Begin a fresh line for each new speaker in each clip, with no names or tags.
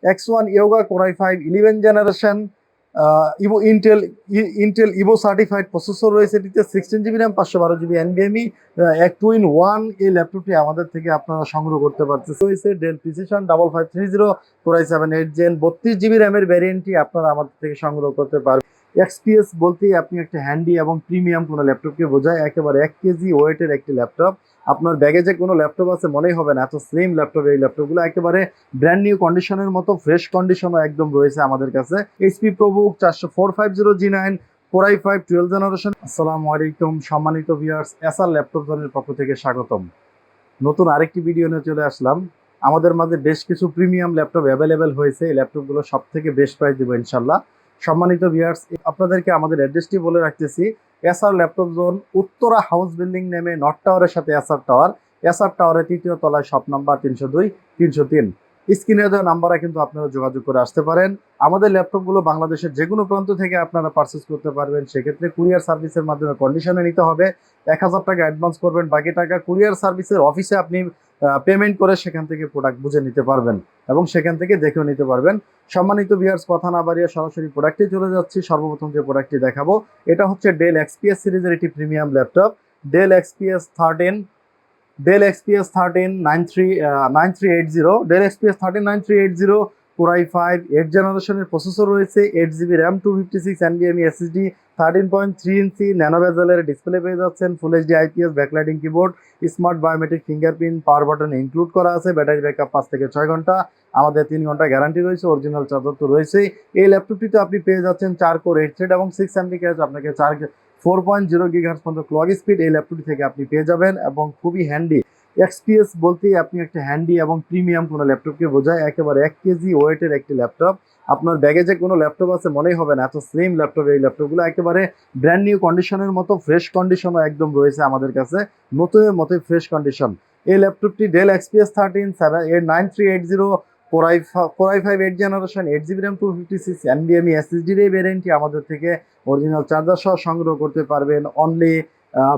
X1 Yoga Core i5 11 generation Intel Ivo certified processor রয়েছে। এটিতে 16 GB RAM, 512 GB NVMe, এক 2-in-1 এই ল্যাপটপটি আমাদের থেকে আপনারা সংগ্রহ করতে পারতেছে। রয়েছে del Precision 5530 Core i7 8 Gen 32 GB র্যামের ভ্যারিয়েন্টটি আপনারা আমাদের থেকে সংগ্রহ করতে পারবেন। এক্সপিএস বলতেই আপনি একটা হ্যান্ডি এবং প্রিমিয়াম কোনো ল্যাপটপকে বোঝায়। একেবারে 1 কেজি ওয়েটের একটি ল্যাপটপ। আপনার ব্যাগে যে কোনো ল্যাপটপ আছে মনেই হবে না, এত স্লিম ল্যাপটপ। এই ল্যাপটপগুলো একেবারে ব্র্যান্ড নিউ কন্ডিশনের মতো, ফ্রেশ কন্ডিশনও একদম রয়েছে আমাদের কাছে। HP ProBook 450G9 Core i5 12 generation. আসসালামু আলাইকুম সম্মানিত ভিউয়ার্স, এসআর ল্যাপটপ জোনের পক্ষ থেকে স্বাগতম। নতুন আরেকটি ভিডিও নিয়ে চলে আসলাম। আমাদের মাঝে বেশ কিছু প্রিমিয়াম ল্যাপটপ অ্যাভেলেবেল হয়েছে। এই ল্যাপটপগুলো সব থেকে বেস্ট প্রাইস দেবো ইনশাল্লাহ। সম্মানিত ভিউয়ার্স, আপনাদেরকে আমাদের অ্যাড্রেসটি বলে রাখতেছি। SR laptop zone, Uttara house building নেমে নর্থ টাওয়ারের সাথে এসআর টাওয়ার, এসআর টাওয়ারের 3য় তলায় শপ নাম্বার 302 303। স্ক্রিনে দেওয়া নাম্বারে কিন্তু আপনারা যোগাযোগ করে আসতে পারেন। আমাদের ল্যাপটপগুলো বাংলাদেশের যে কোনো প্রান্ত থেকে আপনারা পারচেস করতে পারবেন। সেক্ষেত্রে কুরিয়ার সার্ভিসের মাধ্যমে কন্ডিশনে নিতে হবে। 1000 টাকা অ্যাডভান্স করবেন, বাকি টাকা কুরিয়ার সার্ভিসের অফিসে আপনি পেমেন্ট করে সেখান থেকে প্রোডাক্ট বুঝে নিতে পারবেন এবং সেখান থেকে দেখেও নিতে পারবেন। সম্মানিত ভিউয়ার্স, কথা না বাড়িয়ে সরাসরি প্রোডাক্টে চলে যাচ্ছি। সর্বপ্রথম যে প্রোডাক্টটি দেখাবো এটা হচ্ছে ডেল এক্সপিএস সিরিজের একটি premium laptop, Dell XPS 13 9380 Dell XPS 9380 Core i5 8 জেনারেশনের প্রসেসর রয়েছে। 8 GB RAM, 256 NVMe SSD, 13.3 inch nano বেজেলের ডিসপ্লে পেয়ে যাচ্ছেন। Full HD IPS backlighting keyboard, smart biometric fingerprint, power button include করা আছে। ব্যাটারি ব্যাকআপ 5 থেকে 6 ঘন্টা, আমাদের 3 ঘন্টা গ্যারান্টি রয়েছে। অরিজিনাল চার্জার তো রয়েছেই। এই ল্যাপটপটিতে আপনি পেয়ে যাচ্ছেন 4 কোর 8 থ্রেড এবং 6 MB ক্যাশ, আপনাকে 4.0 GHz পর্যন্ত ক্লক স্পিড এই ল্যাপটপটি থেকে আপনি পেয়ে যাবেন এবং খুবই হ্যান্ডি। এক্সপিএস বলতেই আপনি একটা হ্যান্ডি এবং প্রিমিয়াম কোনো ল্যাপটপকে বোঝায়। একেবারে 1 কেজি ওয়েটের একটি ল্যাপটপ। আপনার ব্যাগে যে কোনো ল্যাপটপ আছে মনেই হবে না, এত স্লিম ল্যাপটপ। এই ল্যাপটপগুলো একেবারে ব্র্যান্ড নিউ কন্ডিশনের মতো, ফ্রেশ কন্ডিশনও একদম রয়েছে আমাদের কাছে, নতুনের মতোই ফ্রেশ কন্ডিশন। এই ল্যাপটপটি del XPS 9380 Core i5 8 generation, 8 GB RAM, 256 NVMe SSD এই ভ্যারিয়েন্টটি আমাদের থেকে অরিজিনাল চার্জার সহ সংগ্রহ করতে পারবেন অনলি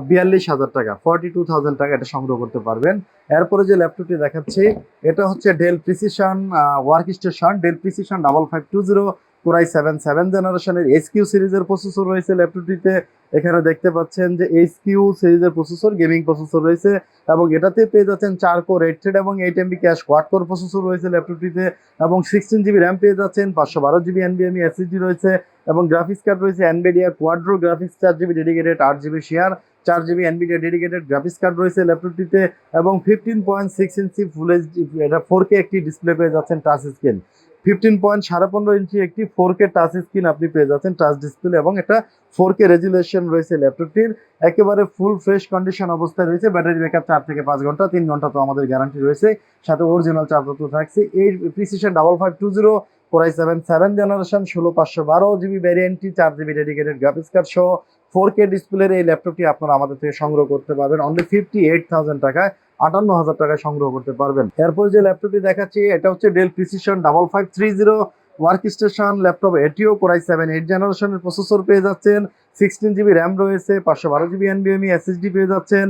42,000 টাকা, 42,000 টাকা এটা সংগ্রহ করতে পারবেন। এরপরে যে ল্যাপটপটি দেখাচ্ছি এটা হচ্ছে Dell Precision work station, Dell Precision 5520 Core i7 7 জেনারেশনের HQ সিরিজের প্রসেসর রয়েছে ল্যাপটপটিতে। এখানে দেখতে পাচ্ছেন যে HQ সিরিজের প্রসেসর, গেমিং প্রসেসর রয়েছে এবং এটাতে পেয়ে যাচ্ছেন 4 কোর 8 থ্রেড এবং 8 MB cash quad core processor রয়েছে ল্যাপটপটিতে এবং 16 GB র্যাম পেয়ে যাচ্ছেন, 512 GB NVMe SSD রয়েছে এবং গ্রাফিক্স কার্ড রয়েছে NVIDIA কোয়াড্রো graphics 4 GB dedicated, 8 GB share, 4 GB NVIDIA dedicated graphics card রয়েছে ল্যাপটপটিতে এবং 15.6 ইঞ্চি ফুল এইচডি এটা 4K একটি ডিসপ্লে পেয়ে যাচ্ছেন টাচ স্ক্রিন। 15.15 ইঞ্চি একটি 4K টাচ স্ক্রিন আপনি পেয়ে যাচ্ছেন, টাচ ডিসপ্লে এবং এটা 4K রেজুলেশন রয়েছে ল্যাপটপটির। একেবারে ফুল ফ্রেশ কন্ডিশন অবস্থায় রয়েছে। ব্যাটারি ব্যাকআপ 4 থেকে 5 ঘন্টা, 3 ঘন্টা তো আমাদের গ্যারান্টি রয়েছে, সাথে অরিজিনাল চার্জার তো থাকছে। এই precision 5520 Core i7 7 generation 16512 GB ভ্যারিয়েন্টটি, 4 GB dedicated graphics card সহ 4K ডিসপ্লের এই ল্যাপটপটি আপনারা আমাদের থেকে সংগ্রহ করতে পারবেন অনলি 58,000 টাকায়, 58,000 টাকায় সংগ্রহ করতে পারবেন। এরপর যে ল্যাপটপটি দেখাচ্ছি এটা হচ্ছে Dell Precision 5530 work station laptop. এটিও Core i7 8 জেনারেশনের প্রসেসর পেয়ে যাচ্ছেন, 16 GB র্যাম রয়েছে, 512 GB NVMe SSD পেয়ে যাচ্ছেন,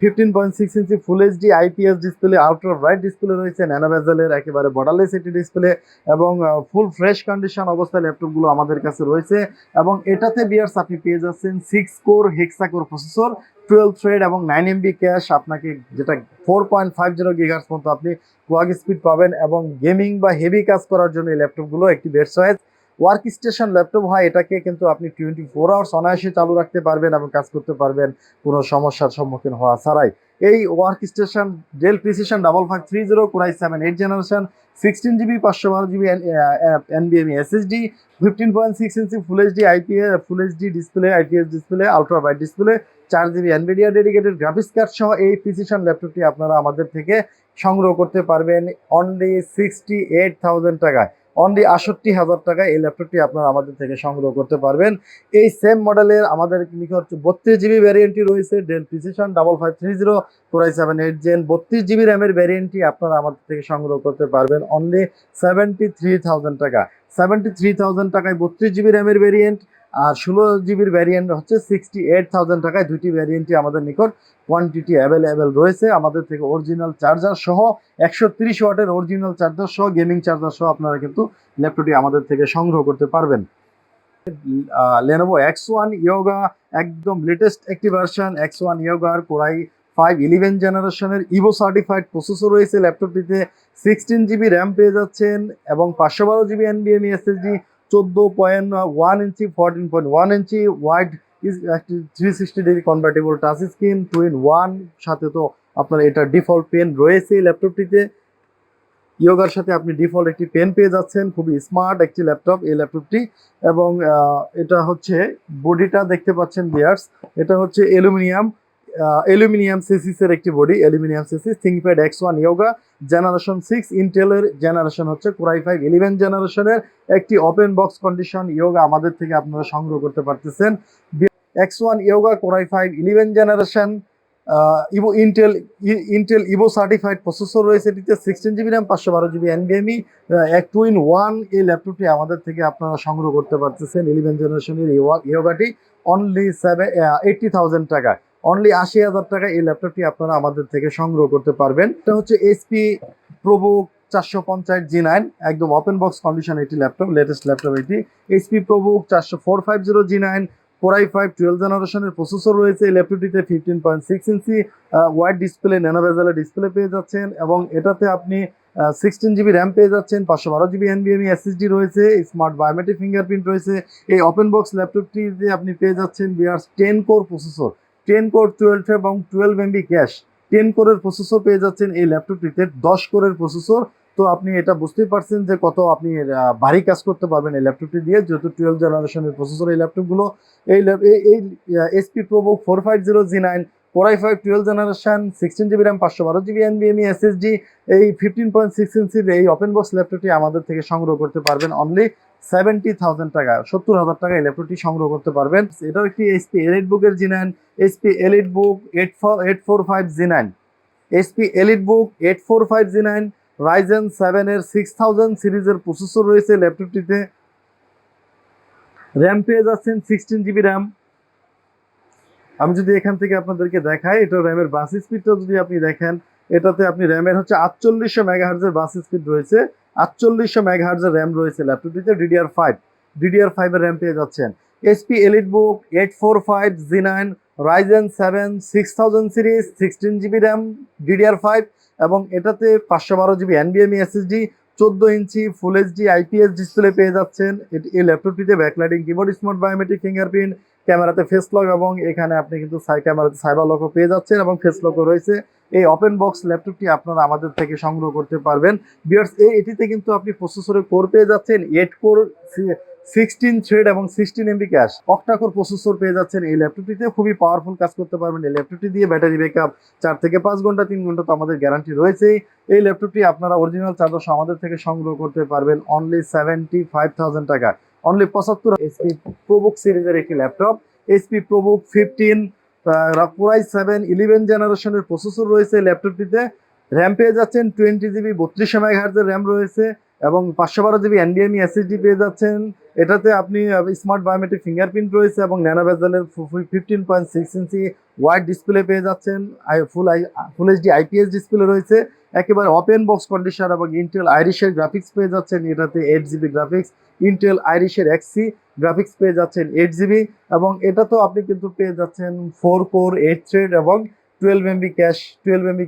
15.6 ইঞ্চি full HD IPS display, ultra bright display রয়েছে, ন্যানো বেজেলের একেবারে বর্ডারলেস একটি ডিসপ্লে এবং ফুল ফ্রেশ কন্ডিশন অবস্থায় ল্যাপটপগুলো আমাদের কাছে রয়েছে এবং এটাতে বিয়ার্স আপনি পেয়ে যাচ্ছেন 6 কোর হেক্সা কোর প্রসেসর, 12 থ্রেড এবং 9 MB ক্যাশ, আপনাকে যেটা 4.50 GHz পর্যন্ত আপনি ক্লক স্পিড পাবেন এবং গেমিং বা হেভি কাজ করার জন্য এই ল্যাপটপগুলো একটি best choice. Work station laptop হয়, এটাকে কিন্তু আপনি 24 আওয়ার্স অনায়াসে চালু রাখতে পারবেন এবং কাজ করতে পারবেন কোনো সমস্যার সম্মুখীন হওয়া ছাড়াই। এই work station Dell Precision 5530 Core i7 8 generation, 16 GB 512 GB NVMe SSD, 15.6 ইঞ্চি full HD IPS display, ultra bright display, 4 GB NVIDIA dedicated graphics card সহ এই প্রিসিশন ল্যাপটপটি আপনারা আমাদের থেকে সংগ্রহ করতে পারবেন অনলি 68,000 টাকায়, অনলি 68,000 টাকায় এই ল্যাপটপটি আপনারা আমাদের থেকে সংগ্রহ করতে পারবেন। এই সেম মডেলের আমাদের নিকট 32 GB ভ্যারিয়েন্টটি রয়েছে, del Precision 5530 Core i7 8 Gen 32 GB র্যামের ভ্যারিয়েন্টটি আপনারা আমাদের থেকে সংগ্রহ করতে পারবেন অনলি 73,000 টাকা, 73,000 টাকায় 32 GB র্যামের ভ্যারিয়েন্ট আর 16 জিবির ভ্যারিয়েন্ট হচ্ছে 68,000 টাকায়। দুইটি ভ্যারিয়েন্টই আমাদের নিকট কোয়ান্টিটি অ্যাভেলেবেল রয়েছে। আমাদের থেকে অরিজিনাল চার্জার সহ 130 ওয়াটের অরিজিনাল চার্জার সহ গেমিং চার্জার সহ আপনারা কিন্তু ল্যাপটপটি আমাদের থেকে সংগ্রহ করতে পারবেন। Lenovo X1 Yoga একদম লেটেস্ট একটি version. X1 Yoga Core i5 11 জেনারেশনের ইভো সার্টিফাইড প্রসেসর রয়েছে ল্যাপটপটিতে। 16 জিবি র্যাম পেয়ে যাচ্ছেন এবং 512 GB NVMe SSD, 14.1 inch 14.1 inch wide is 360 degree convertible touch screen 2-in-1, সাথে তো আপনার এটা ডিফল্ট পেন রয়েছে ল্যাপটপটিতে। ইয়োগার সাথে আপনি ডিফল্ট একটি পেন পেয়ে যাচ্ছেন। খুবই স্মার্ট একটি ল্যাপটপ এই ল্যাপটপটি। এবং এটা হচ্ছে বডিটা দেখতে পাচ্ছেন ভিউয়ার্স, এটা হচ্ছে অ্যালুমিনিয়াম সিসিসের একটি body, aluminium chassis. ThinkPad X1 Yoga generation 6, ইন্টেলের জেনারেশন হচ্ছে Core i5 11 জেনারেশনের একটি ওপেন বক্স কন্ডিশন ইয়োগা আমাদের থেকে আপনারা সংগ্রহ করতে পারতেছেন। X1 Yoga Core i5 11 generation Intel Ivo certified processor রয়েছে এটিতে। 16 GB RAM, 512 GB NVMe, 2-in-1 এই ল্যাপটপটি আমাদের থেকে আপনারা সংগ্রহ করতে পারতেছেন 11 জেনারেশনের ইয়োগাটি অনলি 80,000 টাকা, অনলি 80,000 টাকা এই ল্যাপটপটি আপনারা আমাদের থেকে সংগ্রহ করতে পারবেন। এটা হচ্ছে HP ProBook 450 G9, একদম ওপেন বক্স কন্ডিশন একটি ল্যাপটপ, লেটেস্ট ল্যাপটপ এটি। HP ProBook 450 G9 Core i5 12 জেনারেশনের প্রসেসর রয়েছে এই ল্যাপটপটিতে। 15.6 ইঞ্চি ওয়াইড ডিসপ্লে, ন্যানো বেজেলের ডিসপ্লে পেয়ে যাচ্ছেন এবং এটাতে আপনি 16 জিবি র্যাম পেয়ে যাচ্ছেন, 512 জিবি NVMe SSD রয়েছে, স্মার্ট বায়োমেট্রিক ফিঙ্গারপ্রিন্ট রয়েছে। এই ওপেন বক্স ল্যাপটপটিতে আপনি পেয়ে যাচ্ছেন বিয়ার্স 10 কোর প্রসেসর, 10 কোর 12 এবং 12 MB ক্যাশ। 10 কোরের প্রসেসর পেয়ে যাচ্ছেন এই ল্যাপটপটিতে, 10 কোরের প্রসেসর। তো আপনি এটা বুঝতেই পারছেন যে কত আপনি ভারী কাজ করতে পারবেন এই ল্যাপটপটি দিয়ে, যেহেতু 12 জেনারেশনের প্রসেসর এই ল্যাপটপগুলো। এই HP ProBook 450 G9 Core i5 12 generation, 16 GB RAM, 512 GB NVMe SSD, এই 15.6 ইঞ্চির এই ওপেন বক্স ল্যাপটপটি আমাদের থেকে সংগ্রহ করতে পারবেন অনলি 70,000 টাকা, 70,000 টাকা এই ল্যাপটপটি সংগ্রহ করতে পারবেন। এটাও একটি HP EliteBook এর G9, HP EliteBook 845 G9, HP EliteBook 845 G9 Ryzen 7 এর 6000 সিরিজের প্রসেসর রয়েছে ল্যাপটপটিতে। র্যাম পেয়ে যাচ্ছেন 16 জিবি র্যাম। আমি যদি এখান থেকে আপনাদেরকে দেখাই, এটা র্যামের বাস স্পিডটা যদি আপনি দেখেন, এটাতে আপনি র্যামের হচ্ছে 4800 মেগাহার্জের বাস স্পিড রয়েছে, 4800 মেগাহার্জের র্যাম রয়েছে ল্যাপটপটিতে। DDR5 এর র্যাম পেয়ে যাচ্ছেন। HP EliteBook 845 G9 Ryzen 7 6000 series, 16 GB RAM, DDR5 এবং এটাতে 512 জিবি NVMe SSD, 14 ইঞ্চি ফুল এইচডি IPS ডিসপ্লে পেয়ে যাচ্ছেন। এই ল্যাপটপটিতে backlighting keyboard, smart biometric fingerprint, ক্যামেরাতে ফেস লক এবং এখানে আপনি কিন্তু ক্যামেরাতে সাইবার লকও পেয়ে যাচ্ছেন এবং ফেস লকও রয়েছে। এই ওপেন বক্স ল্যাপটপটি আপনারা আমাদের থেকে সংগ্রহ করতে পারবেন। ভিউয়ার্স, এটিতে কিন্তু আপনি প্রসেসরের কোর পেয়ে যাচ্ছেন 8 কোর, 16 থ্রেড এবং 16 MB ক্যাশ, অক্টাকোর প্রসেসর পেয়ে যাচ্ছেন এই ল্যাপটপটিতে। খুবই পাওয়ারফুল কাজ করতে পারবেন এই ল্যাপটপটি দিয়ে। ব্যাটারি ব্যাকআপ 4 থেকে 5 ঘন্টা, 3 ঘন্টা তো আমাদের গ্যারান্টি রয়েছেই। এই ল্যাপটপটি আপনারা অরিজিনাল চার্জার সহ আমাদের থেকে সংগ্রহ করতে পারবেন অনলি 75,000 টাকা, অনলি 75। HP ProBook সিরিজের একটি laptop, HP ProBook 15 Core i7 11 জেনারেশনের প্রসেসর রয়েছে ল্যাপটপটিতে। র্যাম পেয়ে যাচ্ছেন 20 জিবি, 3200 মেগাহার্জের র্যাম রয়েছে এবং 512 জিবি NVMe SSD পেয়ে যাচ্ছেন। এটাতে আপনি স্মার্ট বায়োমেট্রিক ফিঙ্গারপ্রিন্ট রয়েছে এবং ন্যানো বেজেলের 15.6 ইঞ্চি ওয়াইড ডিসপ্লে পেয়ে যাচ্ছেন। ফুল এইচডি IPS ডিসপ্লে রয়েছে, একেবারে ওপেন বক্স কন্ডিশন এবং ইন্টেল আইরিশের গ্রাফিক্স পেয়ে যাচ্ছেন। এটাতে 8 GB গ্রাফিক্স, ইন্টেল আইরিশের XC গ্রাফিক্স পেয়ে যাচ্ছেন 8 GB এবং এটা তো আপনি কিন্তু পেয়ে যাচ্ছেন 4 কোর 8 থ্রেড এবং 12 MB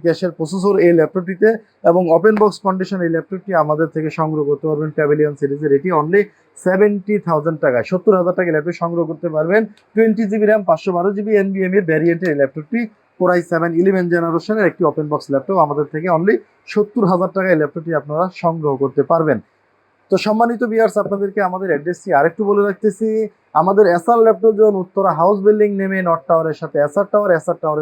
ক্যাশের প্রসেসর এই ল্যাপটপটিতে এবং ওপেন বক্স কন্ডিশন এই ল্যাপটপটি আমাদের থেকে সংগ্রহ করতে পারবেন প্যাভিলিয়ন সিরিজের। এটি অনলি 70,000 টাকা, 70,000 টাকা ল্যাপটপ সংগ্রহ করতে পারবেন। 20 GB র্যাম, 512 GB NVMe ভ্যারিয়েন্টের এই ল্যাপটপটি Core i7 11 জেনারেশনের একটি ওপেন বক্স ল্যাপটপ আমাদের থেকে অনলি 70,000 টাকা এই ল্যাপটপটি আপনারা সংগ্রহ করতে পারবেন। তো সম্মানিত ভিউয়ার্স, আপনাদেরকে আমাদের অ্যাড্রেসটি আরেকটু বলে রাখতেছি। আমাদের SR laptop zone Uttara house building নেমে নর্থ টাওয়ারের সাথে এসআর টাওয়ারের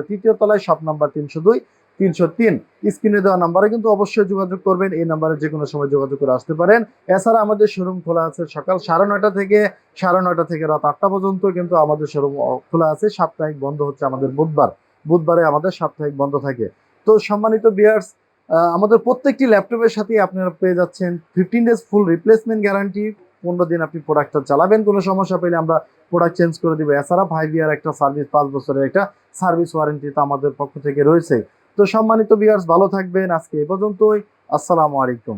3য় তলায়, শপ নাম্বার 302 303। স্ক্রিনে দেওয়া নাম্বারে কিন্তু অবশ্যই যোগাযোগ করবেন, এই নাম্বারে যে কোনো সময় যোগাযোগ করে আসতে পারেন। এছাড়া আমাদের শোরুম খোলা আছে সকাল 9:30 থেকে রাত 8টা পর্যন্ত, কিন্তু আমাদের শোরুম খোলা আছে। সাপ্তাহিক বন্ধ হচ্ছে আমাদের বুধবারে আমাদের সাপ্তাহিক বন্ধ থাকে। তো সম্মানিত ভিউয়ার্স, আমাদের প্রত্যেকটি ল্যাপটপের সাথে আপনারা পেয়ে যাচ্ছেন 15 ডেজ ফুল রিপ্লেসমেন্ট গ্যারান্টি, 15 দিন আপনি প্রোডাক্টটা চালাবেন, কোনো সমস্যা পেলে আমরা প্রোডাক্ট চেঞ্জ করে দিব। এছাড়া 5 ইয়ার একটা সার্ভিস, 5 বছরের একটা সার্ভিস ওয়ারেন্টি তো আমাদের পক্ষ থেকে রয়েছে। তো সম্মানিত ভিউয়ার্স, ভালো থাকবেন, আজকে এই পর্যন্তই। আসসালামু আলাইকুম।